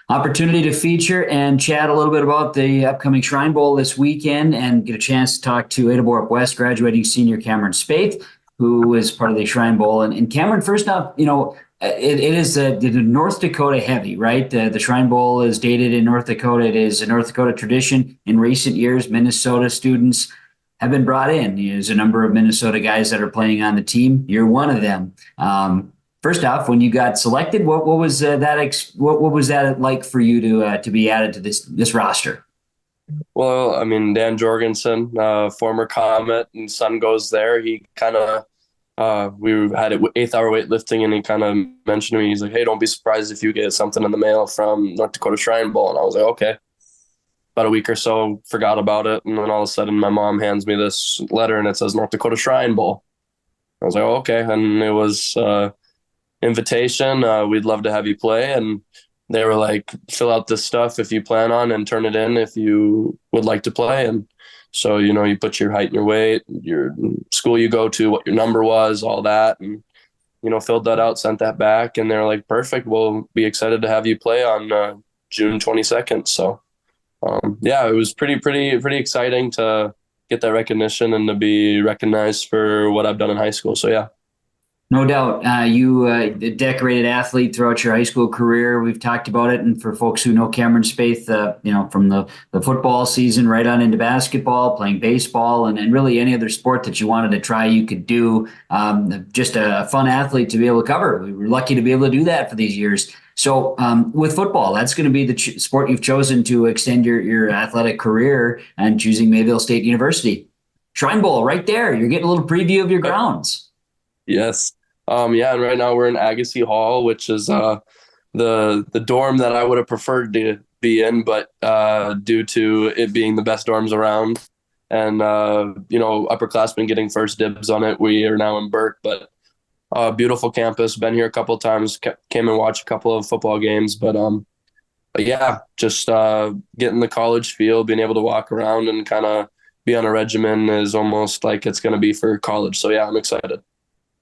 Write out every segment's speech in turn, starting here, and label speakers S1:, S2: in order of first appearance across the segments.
S1: Opportunity to feature and chat a little bit about the upcoming Shrine Bowl this weekend and get a chance to talk to Ada-Borup West graduating senior Cameron Spaeth, who is part of the Shrine Bowl. And Cameron, first up, it is the North Dakota heavy, right? The Shrine Bowl is dated in North Dakota. It is a North Dakota tradition. In recent years, Minnesota students have been brought in. There's a number of Minnesota guys that are playing on the team. You're one of them. First off, when you got selected, what was what was that like for you to be added to this roster?
S2: Well, I mean, Dan Jorgensen, former Comet, and son goes there. He kind of, we had it 8th hour weightlifting, and he kind of mentioned to me, he's like, "Hey, don't be surprised if you get something in the mail from North Dakota Shrine Bowl." And I was like, "Okay." About a week or so, forgot about it, and then all of a sudden, my mom hands me this letter, and it says North Dakota Shrine Bowl. I was like, "Oh, okay," and it was invitation. We'd love to have you play, and they were like, fill out this stuff if you plan on and turn it in if you would like to play. And so, you put your height and your weight, your school you go to, what your number was, all that. And, filled that out, sent that back. And they're like, perfect. We'll be excited to have you play on June 22nd. So, yeah, it was pretty exciting to get that recognition and to be recognized for what I've done in high school. So, yeah.
S1: No doubt. You a decorated athlete throughout your high school career. We've talked about it. And for folks who know Cameron Spaeth, from the football season right on into basketball, playing baseball, and really any other sport that you wanted to try, you could do. Just a fun athlete to be able to cover. We were lucky to be able to do that for these years. So with football, that's going to be the sport you've chosen to extend your athletic career and choosing Mayville State University. Shrine Bowl right there. You're getting a little preview of your grounds.
S2: Yes. Yeah, and right now we're in Agassiz Hall, which is the dorm that I would have preferred to be in, but due to it being the best dorms around and upperclassmen getting first dibs on it, we are now in Burke. But beautiful campus. Been here a couple of times. Came and watched a couple of football games, but yeah, just getting the college feel, being able to walk around and kind of be on a regimen is almost like it's going to be for college. So yeah, I'm excited.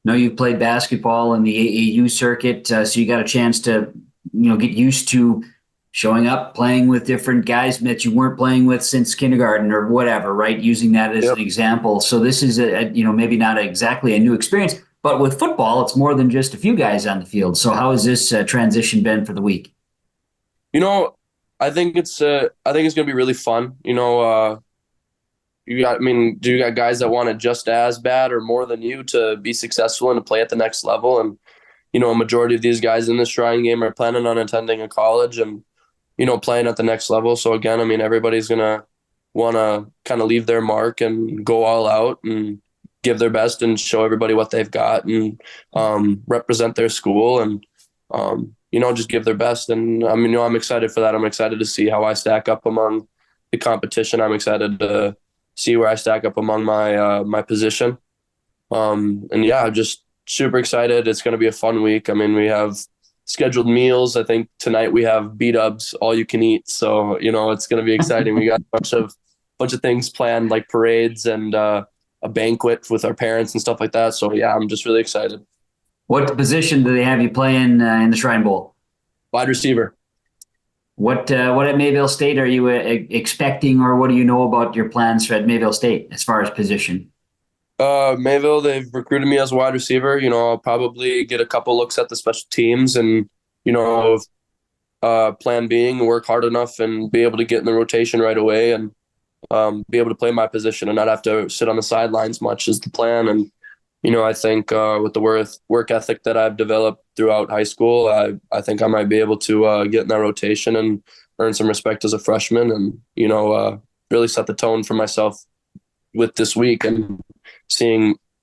S1: Know you've played basketball in the AAU circuit, so you got a chance to, get used to showing up, playing with different guys that you weren't playing with since kindergarten or whatever, right? Using that as
S2: Yep.
S1: an example. So this is maybe not exactly a new experience, but with football, it's more than just a few guys on the field. So how has this transition been for the week?
S2: You know, I think it's gonna be really fun. Do you got guys that want it just as bad or more than you to be successful and to play at the next level? And, a majority of these guys in this Shrine game are planning on attending a college and, playing at the next level. So again, everybody's going to want to kind of leave their mark and go all out and give their best and show everybody what they've got and represent their school and, just give their best. And I'm excited for that. I'm excited to see how I stack up among the competition. I'm excited to see where I stack up among my position. And yeah, just super excited. It's going to be a fun week. We have scheduled meals. I think tonight we have B-dubs, all you can eat. So, it's going to be exciting. We got a bunch of things planned, like parades and a banquet with our parents and stuff like that. So yeah, I'm just really excited.
S1: What position do they have you playing in the Shrine Bowl?
S2: Wide receiver.
S1: What at Mayville State are you expecting, or what do you know about your plans for at Mayville State as far as position?
S2: Mayville, they've recruited me as a wide receiver. I'll probably get a couple looks at the special teams and, plan being work hard enough and be able to get in the rotation right away and be able to play my position and not have to sit on the sidelines much is the plan. And, I think with the work ethic that I've developed throughout high school, I think I might be able to get in that rotation and earn some respect as a freshman and, really set the tone for myself with this week and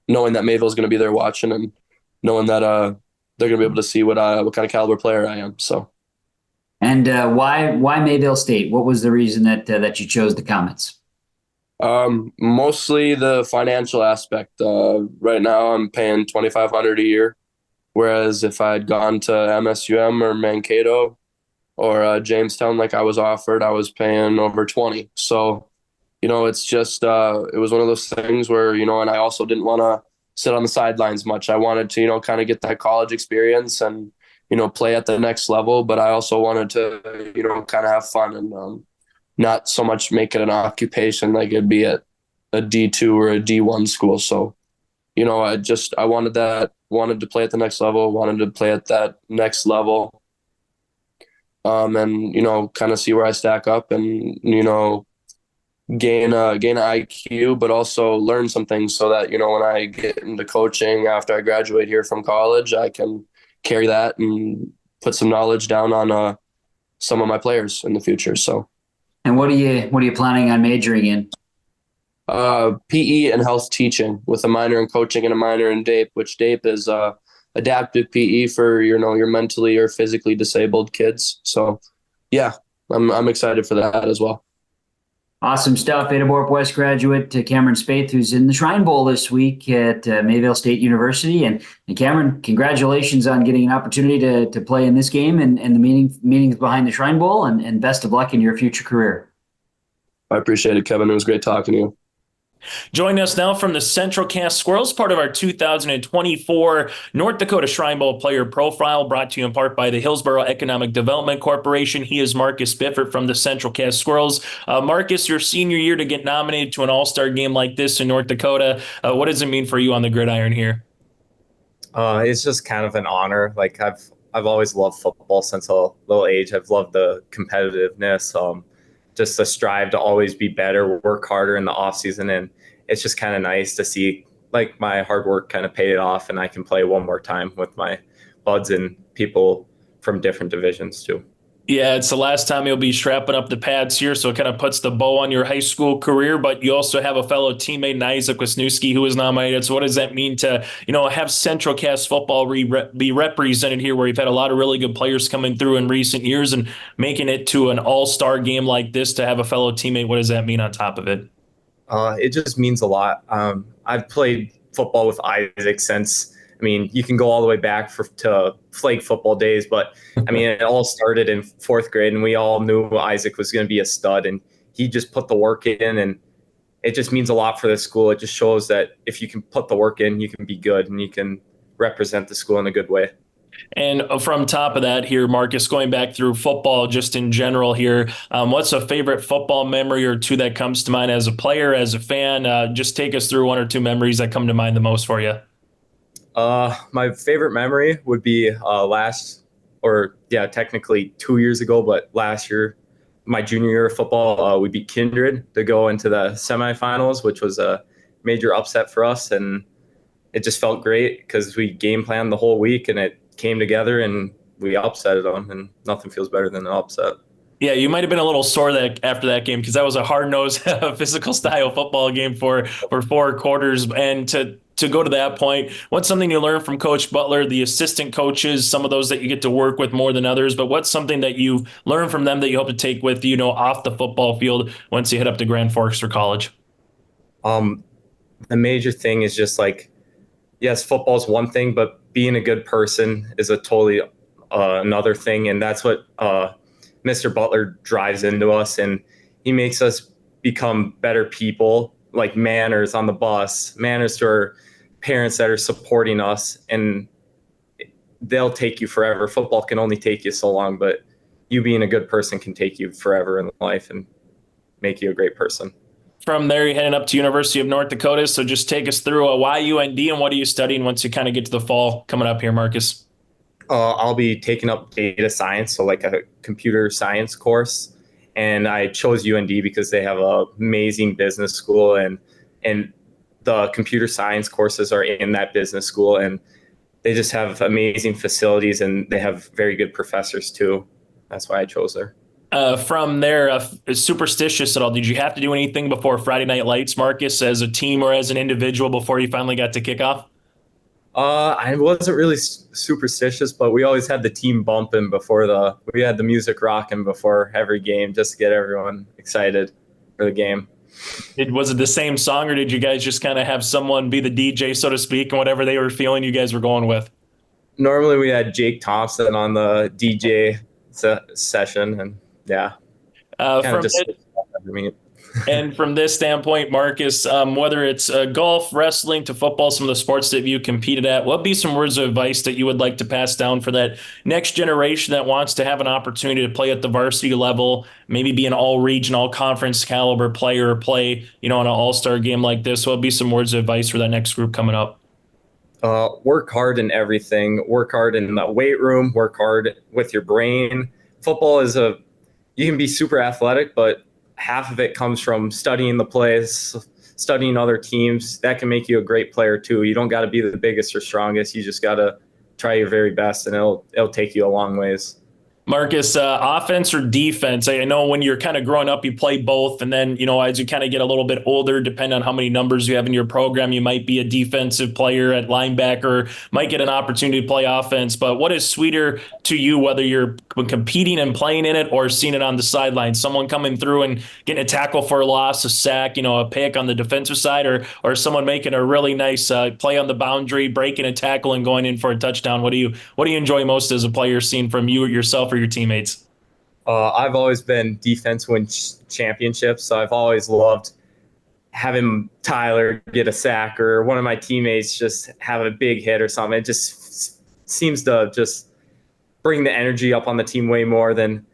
S2: knowing that Mayville's going to be there watching and knowing that they're going to be able to see what kind of caliber player I am. So.
S1: And why Mayville State? What was the reason that you chose the Comets?
S2: Mostly the financial aspect. Right now I'm paying $2,500 a year, whereas if I had gone to MSUM or Mankato or Jamestown like I was offered, I was paying over 20. So, it's just it was one of those things where and I also didn't want to sit on the sidelines much. I wanted to kind of get that college experience and play at the next level, but I also wanted to, kind of have fun and not so much make it an occupation like it'd be at a D2 or a D1 school. So, I wanted to play at the next level, wanted to play at that next level, and, kind of see where I stack up and, gain an IQ, but also learn some things so that, when I get into coaching after I graduate here from college, I can carry that and put some knowledge down on some of my players in the future. So,
S1: And what are you planning on majoring in?
S2: PE and health teaching with a minor in coaching and a minor in DAPE, which DAPE is adaptive PE for your mentally or physically disabled kids. So, yeah, I'm excited for that as well.
S1: Awesome stuff. Ada-Borup West graduate Cameron Spaeth, who's in the Shrine Bowl this week at Mayville State University. And Cameron, congratulations on getting an opportunity to play in this game and the meanings behind the Shrine Bowl, and best of luck in your future career.
S2: I appreciate it, Kevin. It was great talking to you.
S3: Joining us now from the Central Cast Squirrels, part of our 2024 North Dakota Shrine Bowl player profile, brought to you in part by the Hillsborough Economic Development Corporation. He is Marcus Biffert from the Central Cast Squirrels. Marcus, your senior year to get nominated to an all-star game like this in North Dakota, what does it mean for you on the gridiron here?
S4: It's just kind of an honor. Like I've always loved football since a little age. I've loved the competitiveness. Just to strive to always be better, work harder in the off season. And it's just kind of nice to see like my hard work kind of paid off, and I can play one more time with my buds and people from different divisions too.
S3: Yeah, it's the last time you'll be strapping up the pads here, so it kind of puts the bow on your high school career, but you also have a fellow teammate in Isaac Wisniewski who was nominated. So what does that mean to, have Central Cast football be represented here, where you've had a lot of really good players coming through in recent years and making it to an all-star game like this to have a fellow teammate? What does that mean on top of it?
S4: It just means a lot. I've played football with Isaac since, you can go all the way back to flag football days, but it all started in fourth grade, and we all knew Isaac was going to be a stud, and he just put the work in, and it just means a lot for the school. It just shows that if you can put the work in, you can be good, and you can represent the school in a good way.
S3: And from top of that here, Marcus, going back through football just in general here, what's a favorite football memory or two that comes to mind as a player, as a fan? Just take us through one or two memories that come to mind the most for you.
S4: My favorite memory would be technically 2 years ago, but last year, my junior year of football, we beat Kindred to go into the semifinals, which was a major upset for us. And it just felt great because we game planned the whole week, and it came together and we upsetted them, and nothing feels better than an upset.
S3: Yeah, you might have been a little sore after that game, because that was a hard-nosed physical style football game for 4 quarters. And to go to that point, what's something you learned from Coach Butler, the assistant coaches, some of those that you get to work with more than others, but what's something that you learned from them that you hope to take with off the football field once you head up to Grand Forks for college?
S4: The major thing is just yes, football is one thing, but being a good person is a totally another thing. And that's what Mr. Butler drives into us, and he makes us become better people, like manners on the bus, manners to our parents that are supporting us, and they'll take you forever. Football can only take you so long, but you being a good person can take you forever in life and make you a great person.
S3: From there, you're heading up to University of North Dakota. So just take us through why UND, and what are you studying once you kind of get to the fall coming up here, Marcus?
S4: I'll be taking up data science, so like a computer science course. And I chose UND because they have an amazing business school, and the computer science courses are in that business school, and they just have amazing facilities, and they have very good professors too. That's why I chose there.
S3: From there, superstitious at all? Did you have to do anything before Friday Night Lights, Marcus, as a team or as an individual before you finally got to kick off?
S4: I wasn't really superstitious, but we always had the team bumping we had the music rocking before every game just to get everyone excited for the game.
S3: Was it the same song, or did you guys just kind of have someone be the DJ, so to speak, and whatever they were feeling you guys were going with?
S4: Normally we had Jake Thompson on the DJ session, and yeah.
S3: And from this standpoint, Marcus, whether it's golf, wrestling to football, some of the sports that you competed at, what would be some words of advice that you would like to pass down for that next generation that wants to have an opportunity to play at the varsity level, maybe be an all-region, all-conference caliber player, or play, in an all-star game like this? What would be some words of advice for that next group coming up?
S4: Work hard in everything. Work hard in the weight room. Work hard with your brain. Football you can be super athletic, but half of it comes from studying the plays, studying other teams. That can make you a great player too. You don't got to be the biggest or strongest. You just got to try your very best, and it'll take you a long ways.
S3: Marcus, offense or defense? I know when you're kind of growing up, you play both. And then, as you kind of get a little bit older, depending on how many numbers you have in your program, you might be a defensive player at linebacker, might get an opportunity to play offense. But what is sweeter to you, whether you're competing and playing in it or seeing it on the sideline? Someone coming through and getting a tackle for a loss, a sack, a pick on the defensive side, or someone making a really nice play on the boundary, breaking a tackle and going in for a touchdown? What do you enjoy most as a player, seeing from you yourself or your teammates?
S4: I've always been defense win championships, so I've always loved having Tyler get a sack or one of my teammates just have a big hit or something. It just seems to just bring the energy up on the team way more than,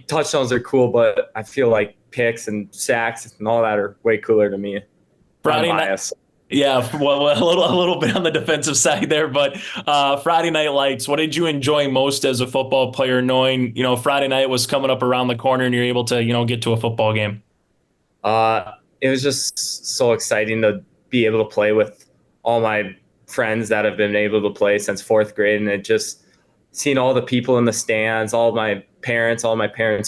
S4: touchdowns are cool, but I feel like picks and sacks and all that are way cooler to me.
S3: Friday night. Yeah, well, a little bit on the defensive side there, but Friday Night Lights, what did you enjoy most as a football player, knowing, Friday night was coming up around the corner and you're able to, get to a football game?
S4: It was just so exciting to be able to play with all my friends that have been able to play since fourth grade, and it just seeing all the people in the stands, all my parents'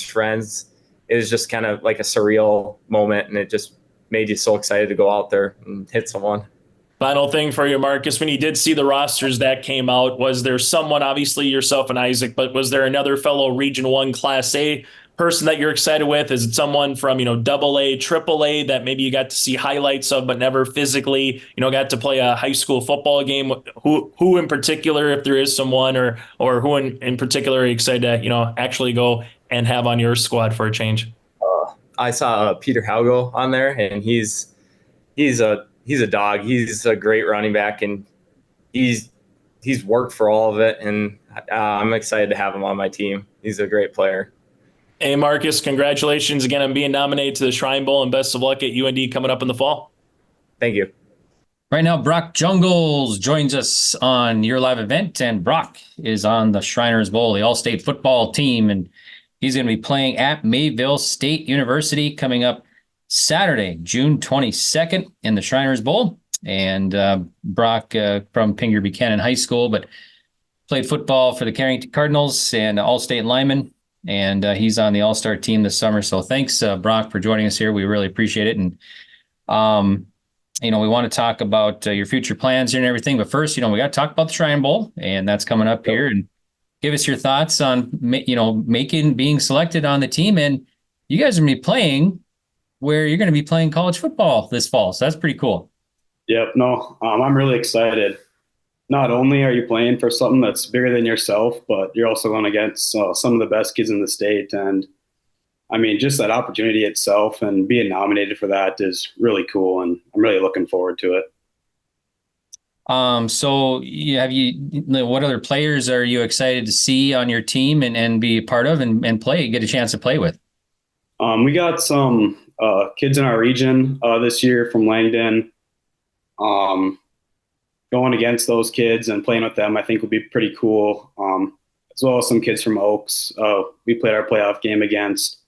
S4: friends, it was just kind of like a surreal moment, and it just made you so excited to go out there and hit someone.
S3: Final thing for you, Marcus, when you did see the rosters that came out, was there someone, obviously yourself and Isaac, but was there another fellow Region 1 Class A person that you're excited with? Is it someone from, double A, triple A that maybe you got to see highlights of, but never physically, got to play a high school football game? Who in particular, if there is someone, or who in particular are you excited to, actually go and have on your squad for a change?
S4: I saw Peter Haugo on there, and he's a dog. He's a great running back, and he's worked for all of it, and I'm excited to have him on my team. He's a great player.
S3: Hey, Marcus, congratulations again on being nominated to the Shrine Bowl, and best of luck at UND coming up in the fall.
S4: Thank you.
S5: Right now, Brock Jungels joins us on your live event, and Brock is on the Shriners Bowl, the all-state football team, and he's going to be playing at Mayville State University coming up Saturday, June 22nd in the Shriners Bowl. And Brock from Pinger Buchanan High School, but played football for the Carrington Cardinals and all-state lineman. And he's on the all-star team this summer. So thanks, Brock, for joining us here. We really appreciate it. And, we want to talk about your future plans here and everything. But first, we got to talk about the Shrine Bowl, and that's coming up here. And give us your thoughts on, being selected on the team. And you guys are going to be playing where you're going to be playing college football this fall. So that's pretty cool.
S6: Yep. No, I'm really excited. Not only are you playing for something that's bigger than yourself, but you're also going against some of the best kids in the state. And just that opportunity itself and being nominated for that is really cool. And I'm really looking forward to it.
S5: So what other players are you excited to see on your team and be a part of and get a chance to play with?
S6: We got some kids in our region this year from Langdon. Going against those kids and playing with them, I think would be pretty cool. As well as some kids from Oaks. We played our playoff game against,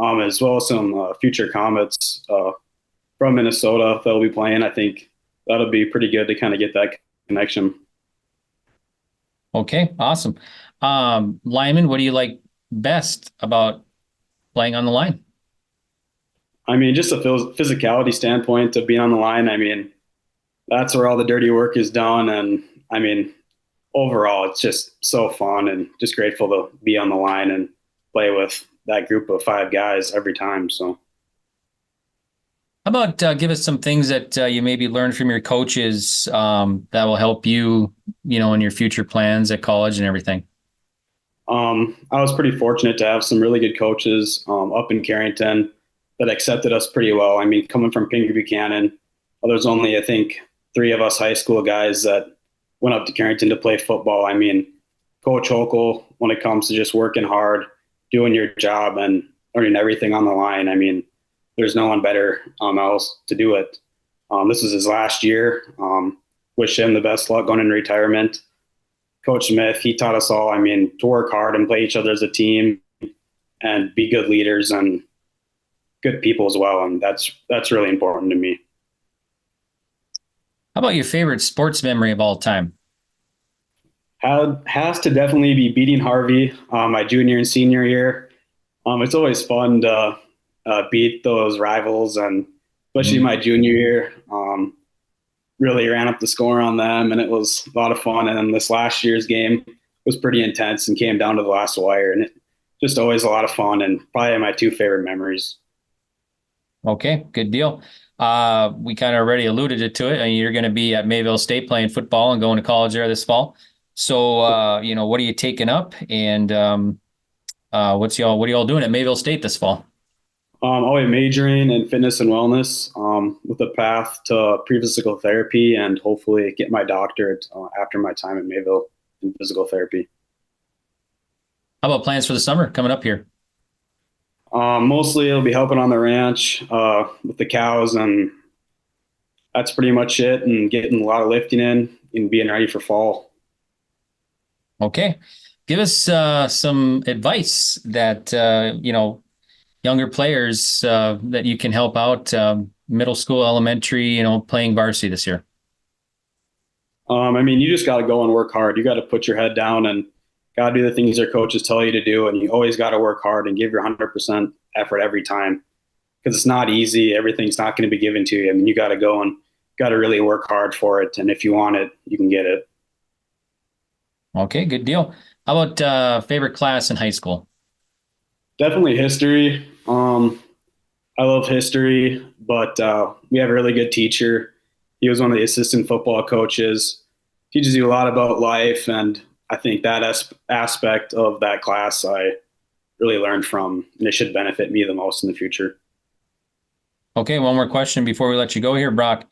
S6: as well as some future Comets from Minnesota that'll be playing. I think that'll be pretty good to kind of get that connection.
S5: Okay, awesome. Lyman, what do you like best about playing on the line?
S6: Just a physicality standpoint of being on the line. That's where all the dirty work is done. And overall, it's just so fun and just grateful to be on the line and play with that group of 5 guys every time. So.
S5: How about give us some things that you maybe learned from your coaches that will help you, in your future plans at college and everything?
S6: I was pretty fortunate to have some really good coaches up in Carrington. that accepted us pretty well. I mean, coming from Pinker Buchanan, there's only, I think, 3 of us high school guys that went up to Carrington to play football. I mean, Coach Hochul, when it comes to just working hard, doing your job, and earning everything on the line, I mean, there's no one better else to do it. This is his last year. Wish him the best luck going into retirement. Coach Smith, he taught us all, I mean, to work hard and play each other as a team and be good leaders and good people as well. And that's really important to me.
S5: How about your favorite sports memory of all time?
S6: Has to definitely be beating Harvey my junior and senior year. It's always fun to beat those rivals, and especially my junior year. Really ran up the score on them, and it was a lot of fun. And then this last year's game was pretty intense and came down to the last wire, and it just always a lot of fun and probably my 2 favorite memories.
S5: Okay, good deal. We kind of already alluded to it. I mean, you're going to be at Mayville State playing football and going to college there this fall. So, what are you taking up, and what are y'all doing at Mayville State this fall?
S6: I'll be majoring in fitness and wellness with a path to pre-physical therapy and hopefully get my doctorate after my time at Mayville in physical therapy.
S5: How about plans for the summer coming up here?
S6: Mostly it'll be helping on the ranch with the cows, and that's pretty much it, and getting a lot of lifting in and being ready for fall.
S5: Okay. Give us some advice that, younger players that you can help out, middle school, elementary, playing varsity this year.
S6: I mean, you just got to go and work hard. You got to put your head down and got to do the things your coaches tell you to do. And you always got to work hard and give your 100% effort every time, because it's not easy. Everything's not going to be given to you. I mean, you got to go and got to really work hard for it. And if you want it, you can get it. Okay,
S5: good deal. How about favorite class in high school?
S6: Definitely history. I love history, but we have a really good teacher. He was one of the assistant football coaches. Teaches you a lot about life, and I think that aspect of that class I really learned from, and it should benefit me the most in the future.
S5: Okay, one more question before we let you go here, Brock.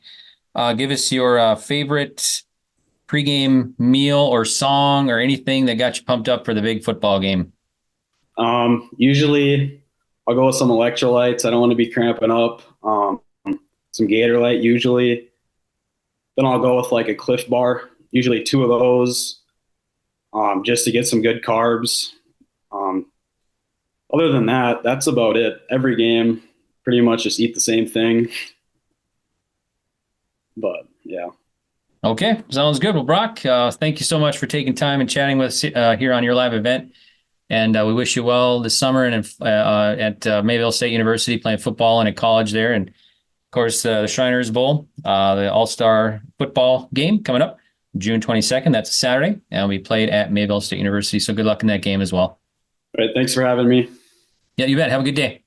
S5: Give us your favorite pregame meal or song or anything that got you pumped up for the big football game.
S6: Usually I'll go with some electrolytes. I don't want to be cramping up. Some Gatorade usually. Then I'll go with like a Cliff Bar, usually 2 of those, just to get some good carbs. Other than that, that's about it. Every game, pretty much just eat the same thing. But yeah.
S5: Okay, sounds good. Well, Brock, thank you so much for taking time and chatting with us here on your live event. And we wish you well this summer and at Mayville State University playing football and at college there. And, of course, the Shriners Bowl, the All-Star football game coming up June 22nd. That's a Saturday. And we played at Mayville State University. So good luck in that game as well.
S6: All right. Thanks for having me.
S5: Yeah, you bet. Have a good day.